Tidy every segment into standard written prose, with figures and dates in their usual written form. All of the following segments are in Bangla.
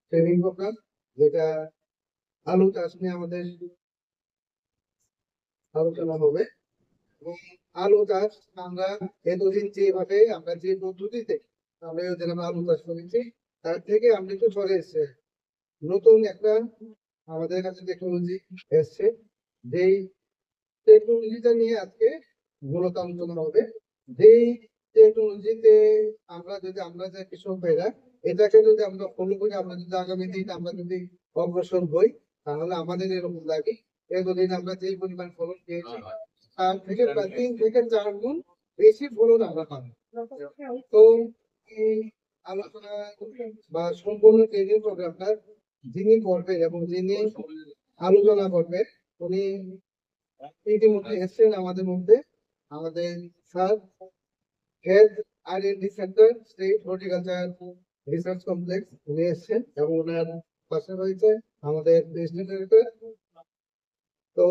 ট্রেনিং প্রোগ্রাম, যেটা আলু চাষ নিয়ে আমাদের আলোচনা হবে। এবং আলু চাষ আমরা এতদিন যেভাবে আমরা যে পদ্ধতিতে আমরা আলু চাষ করেছি, তার থেকে আমরা একটু সরে এসেছে। নতুন একটা আমাদের কাছে টেকনোলজি এসছে, যেই টেকনোলজিটা নিয়ে আজকে মূলত আলোচনা হবে। যেই টেকনোলজিতে আমরা যে কৃষক ভাইরা এটাকে যদি আমরা ফলো করি, আমরা যদি আগামী দিন আমরা যদি অগ্রসর হই, তাহলে আমাদের এরকম লাগে এতদিন আমরা যে পরিমাণ ফলন পেয়েছি তার থেকে প্রায় 3 থেকে 4 গুণ বেশি ফলন আমরা পাবো। তো এই আলোচনা বা সম্পূর্ণ ট্রেনিং প্রোগ্রামটা যিনি করবেন এবং যিনি আলোচনা করবেন, উনি ইতিমধ্যে এসছেন আমাদের মধ্যে। আমাদের sir, head R and D centre, state horticulture research complex, উনি এসছেন এবং ওনার পাশে রয়েছে আমাদের প্রেসিডেন্ট ডাইরেক্টর। তো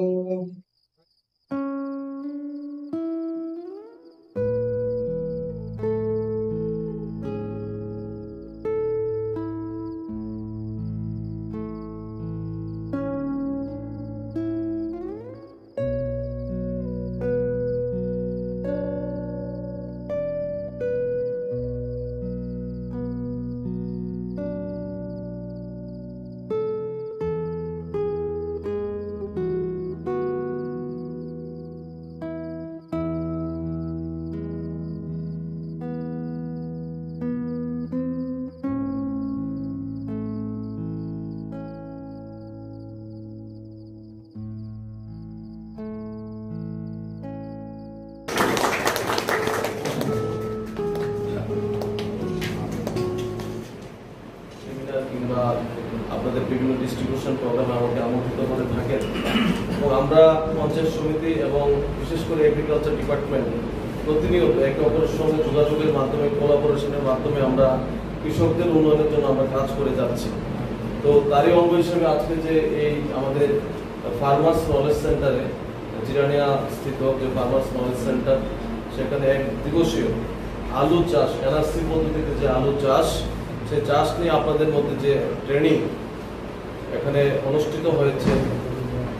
কিংবা আপনাদের বিভিন্ন ডিস্ট্রিবিউশন প্রোগ্রামে আমাকে আমন্ত্রিত করে থাকেন এবং আমরা পঞ্চায়েত সমিতি এবং বিশেষ করে এগ্রিকালচার ডিপার্টমেন্ট প্রতিনিয়ত একে অপরের সঙ্গে যোগাযোগের মাধ্যমে, কোলাবোরেশনের মাধ্যমে আমরা কৃষকদের উন্নয়নের জন্য আমরা কাজ করে যাচ্ছি। তো তারই অঙ্গ হিসেবে আজকে যে এই আমাদের ফার্মার্স নলেজ সেন্টারে, জিরানিয়া স্থিত যে ফার্মার্স নলেজ সেন্টার, সেখানে এক দিবসীয় আলু চাষ, এনআরসি পদ্ধতিতে যে আলু চাষ, সে চাষ নিয়ে আপনাদের মধ্যে যে ট্রেনিং এখানে অনুষ্ঠিত হয়েছে,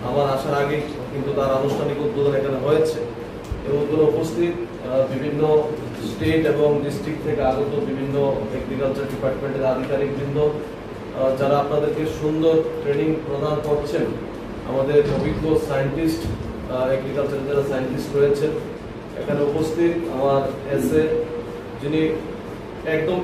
আমার আসার আগে কিন্তু তার আনুষ্ঠানিক উদ্বোধন এখানে হয়েছে। এবং উদ্বোধনে উপস্থিত বিভিন্ন স্টেট এবং ডিস্ট্রিক্ট থেকে আগত বিভিন্ন এগ্রিকালচার ডিপার্টমেন্টের আধিকারিকবৃন্দ, যারা আপনাদেরকে সুন্দর ট্রেনিং প্রদান করছেন, আমাদের অভিজ্ঞ সায়েন্টিস্ট, এগ্রিকালচারের যারা সায়েন্টিস্ট রয়েছেন এখানে উপস্থিত, আমার এসএ যিনি একদম